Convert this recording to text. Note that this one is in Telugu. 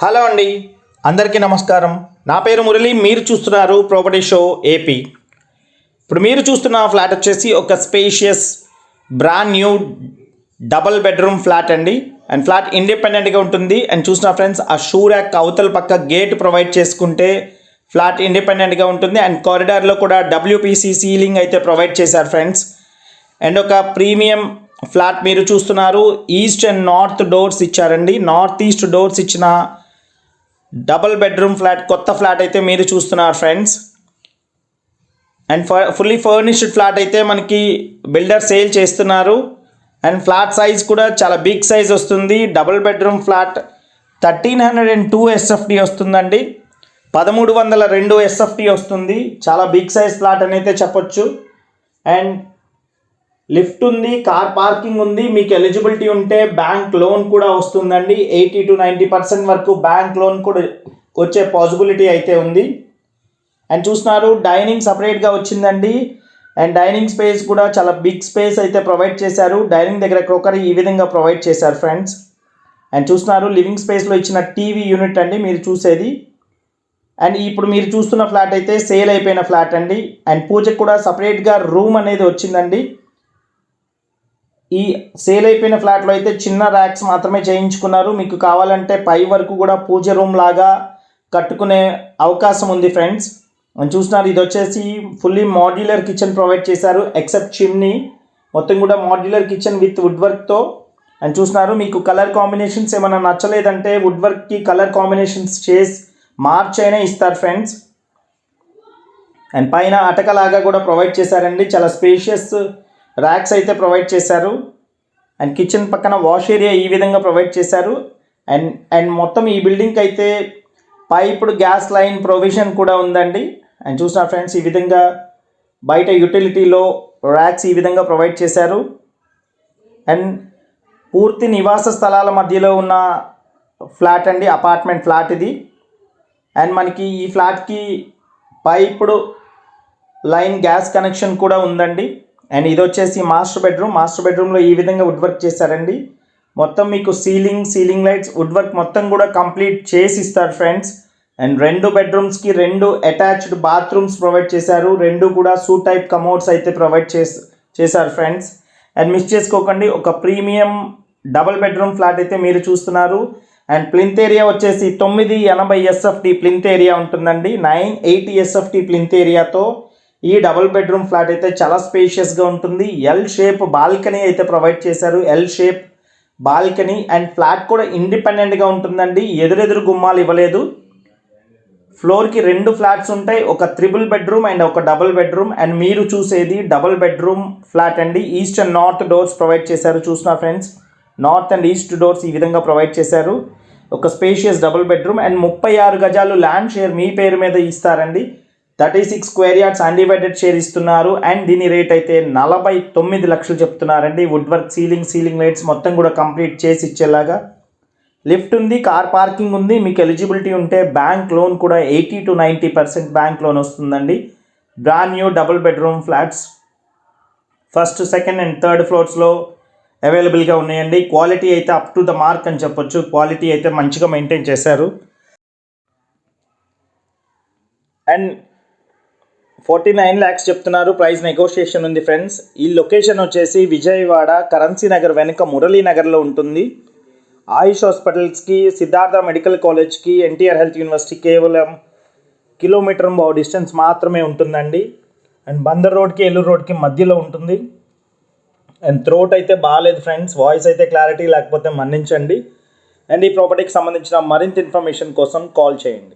హలో అండి, అందరికీ నమస్కారం. నా పేరు మురళి. మీరు చూస్తున్నారు ప్రాపర్టీ షో ఏపీ. ఇప్పుడు మీరు చూస్తున్న ఫ్లాట్ వచ్చేసి ఒక spacious brand new double bedroom flat అండి. అండ్ ఫ్లాట్ ఇండిపెండెంట్గా ఉంటుంది. అండ్ చూసిన ఫ్రెండ్స్, ఆ షూ ర్యాక్ అవతల పక్క గేట్ ప్రొవైడ్ చేసుకుంటే ఫ్లాట్ ఇండిపెండెంట్గా ఉంటుంది. అండ్ కారిడార్లో కూడా WPC సీలింగ్ అయితే ప్రొవైడ్ చేశారు ఫ్రెండ్స్. అండ్ ఒక ప్రీమియం ఫ్లాట్ మీరు చూస్తున్నారు. ఈస్ట్ అండ్ నార్త్ డోర్స్ ఇచ్చారండి. నార్త్ ఈస్ట్ డోర్స్ ఇచ్చిన డబల్ బెడ్రూమ్ ఫ్లాట్, కొత్త ఫ్లాట్ అయితే మీరు చూస్తున్నారు friends. And fully furnished flat అయితే మనకి బిల్డర్ సేల్ చేస్తున్నారు. అండ్ ఫ్లాట్ సైజ్ కూడా చాలా బిగ్ సైజ్ వస్తుంది. డబుల్ బెడ్రూమ్ ఫ్లాట్ 1302 SFT వస్తుందండి. 1302 SFT వస్తుంది. చాలా బిగ్ సైజ్ ఫ్లాట్ అని అయితే చెప్పొచ్చు. అండ్ లిఫ్ట్ ఉంది, కార్ పార్కింగ్ ఉంది. మీకు ఎలిజిబిలిటీ ఉంటే బ్యాంక్ లోన్ కూడా వస్తుందండి. 80 to 90% వరకు బ్యాంక్ లోన్ కూడా వచ్చే పాసిబిలిటీ అయితే ఉంది. అండ్ చూస్తున్నారు, డైనింగ్ సపరేట్గా వచ్చిందండి. అండ్ డైనింగ్ స్పేస్ కూడా చాలా బిగ్ స్పేస్ అయితే ప్రొవైడ్ చేశారు. డైనింగ్ దగ్గర క్రోకరీ ఈ విధంగా ప్రొవైడ్ చేశారు ఫ్రెండ్స్. అండ్ చూస్తున్నారు, లివింగ్ స్పేస్లో ఇచ్చిన టీవీ యూనిట్ అండి మీరు చూసేది. అండ్ ఇప్పుడు మీరు చూస్తున్న ఫ్లాట్ అయితే సేల్ అయిపోయిన ఫ్లాట్ అండి. అండ్ పూజకు కూడా సపరేట్గా రూమ్ అనేది వచ్చిందండి. ఈ సేల్ అయిపోయిన ఫ్లాట్లో అయితే చిన్న ర్యాక్స్ మాత్రమే చేయించుకున్నారు. మీకు కావాలంటే పై వరకు కూడా పూజ రూమ్ లాగా కట్టుకునే అవకాశం ఉంది ఫ్రెండ్స్. చూస్తున్నారు, ఇది వచ్చేసి ఫుల్లీ మాడ్యులర్ కిచెన్ ప్రొవైడ్ చేశారు. ఎక్సెప్ట్ చిమ్నీ మొత్తం కూడా మాడ్యులర్ కిచెన్ విత్ వుడ్ వర్క్తో. అండ్ చూస్తున్నారు, మీకు కలర్ కాంబినేషన్స్ ఏమైనా నచ్చలేదంటే వుడ్ వర్క్కి కలర్ కాంబినేషన్స్ చేసి మార్చైనా ఇస్తారు ఫ్రెండ్స్. అండ్ పైన అటకలాగా కూడా ప్రొవైడ్ చేశారండి. చాలా స్పేషియస్ ర్యాక్స్ అయితే ప్రొవైడ్ చేశారు. అండ్ కిచెన్ పక్కన వాష్ ఏరియా ఈ విధంగా ప్రొవైడ్ చేశారు. అండ్ మొత్తం ఈ బిల్డింగ్కి అయితే పైప్డ్ గ్యాస్ లైన్ ప్రొవిజన్ కూడా ఉందండి. అండ్ చూసిన ఫ్రెండ్స్, ఈ విధంగా బయట యూటిలిటీలో ర్యాక్స్ ఈ విధంగా ప్రొవైడ్ చేశారు. అండ్ పూర్తి నివాస స్థలాల మధ్యలో ఉన్న ఫ్లాట్ అండి, అపార్ట్మెంట్ ఫ్లాట్ ఇది. అండ్ మనకి ఈ ఫ్లాట్కి పైప్డ్ లైన్ గ్యాస్ కనెక్షన్ కూడా ఉందండి. అండ్ ఇది వచ్చేసి మాస్టర్ బెడ్రూమ్. మాస్టర్ బెడ్రూమ్లో ఈ విధంగా వుడ్ వర్క్ చేశారండి. మొత్తం మీకు సీలింగ్ లైట్స్ వుడ్ వర్క్ మొత్తం కూడా కంప్లీట్ చేసి ఇస్తారు friends. And 2 బెడ్రూమ్స్కి 2 attached bathrooms provide చేశారు. 2 కూడా సూట్ టైప్ కమోడ్స్ అయితే ప్రొవైడ్ చేశారు ఫ్రెండ్స్. అండ్ మిస్ చేసుకోకండి, ఒక ప్రీమియం డబుల్ బెడ్రూమ్ ఫ్లాట్ అయితే మీరు చూస్తున్నారు. అండ్ ప్లింత్ ఏరియా వచ్చేసి 980 SFT ప్లింత్ ఏరియా ఉంటుందండి. 980 SFT ప్లింత్ ఏరియాతో ఈ డబుల్ బెడ్రూమ్ ఫ్లాట్ అయితే చాలా స్పేషియస్గా ఉంటుంది. ఎల్ షేప్ బాల్కనీ అయితే ప్రొవైడ్ చేశారు. L shape balcony. And flat కూడా ఇండిపెండెంట్గా ఉంటుందండి. ఎదురెదురు గుమ్మాలు ఇవ్వలేదు. ఫ్లోర్కి 2 ఫ్లాట్స్ ఉంటాయి, ఒక త్రిబుల్ బెడ్రూమ్ అండ్ ఒక డబుల్ బెడ్రూమ్. అండ్ మీరు చూసేది డబుల్ బెడ్రూమ్ ఫ్లాట్ అండి. East and north doors provide చేశారు. చూసిన friends, north and east doors ఈ విధంగా ప్రొవైడ్ చేశారు. ఒక స్పేషియస్ డబుల్ బెడ్రూమ్. అండ్ 36 గజాలు ల్యాండ్ షేర్ మీ పేరు మీద ఇస్తారండి. 36 స్క్వేర్ యార్డ్స్ అన్డివైడెడ్ షేర్ ఇస్తున్నారు. అండ్ దీని రేట్ అయితే 49 లక్షలు చెప్తున్నారండి. వుడ్ వర్క్ సీలింగ్ లైట్స్ మొత్తం కూడా కంప్లీట్ చేసి ఇచ్చేలాగా. లిఫ్ట్ ఉంది, కార్ పార్కింగ్ ఉంది. మీకు ఎలిజిబిలిటీ ఉంటే బ్యాంక్ లోన్ కూడా 80 to 90% బ్యాంక్ లోన్ వస్తుందండి. Brand new double bedroom flats first, second and third ఫ్లోర్స్లో అవైలబుల్గా ఉన్నాయండి. క్వాలిటీ అయితే అప్ టు ద మార్క్ అని చెప్పొచ్చు. క్వాలిటీ అయితే మంచిగా మెయింటైన్ చేశారు. అండ్ 49 lakhs చెప్తున్నారు. ప్రైస్ నెగోషియేషన్ ఉంది ఫ్రెండ్స్. ఈ లొకేషన్ వచ్చేసి విజయవాడ కరెన్సీ నగర్ వెనుక మురళీనగర్లో ఉంటుంది. ఆయుష్ హాస్పిటల్స్కి, సిద్ధార్థ మెడికల్ కాలేజ్కి, ఎన్టీఆర్ హెల్త్ యూనివర్సిటీ కేవలం కిలోమీటర్ డిస్టెన్స్ మాత్రమే ఉంటుందండి. అండ్ బందర్ రోడ్కి, ఏలూరు రోడ్కి మధ్యలో ఉంటుంది. అండ్ త్రోట్ అయితే బాగాలేదు ఫ్రెండ్స్, వాయిస్ అయితే క్లారిటీ లేకపోతే మన్నించండి. అండ్ ఈ ప్రాపర్టీకి సంబంధించిన మరింత ఇన్ఫర్మేషన్ కోసం కాల్ చేయండి.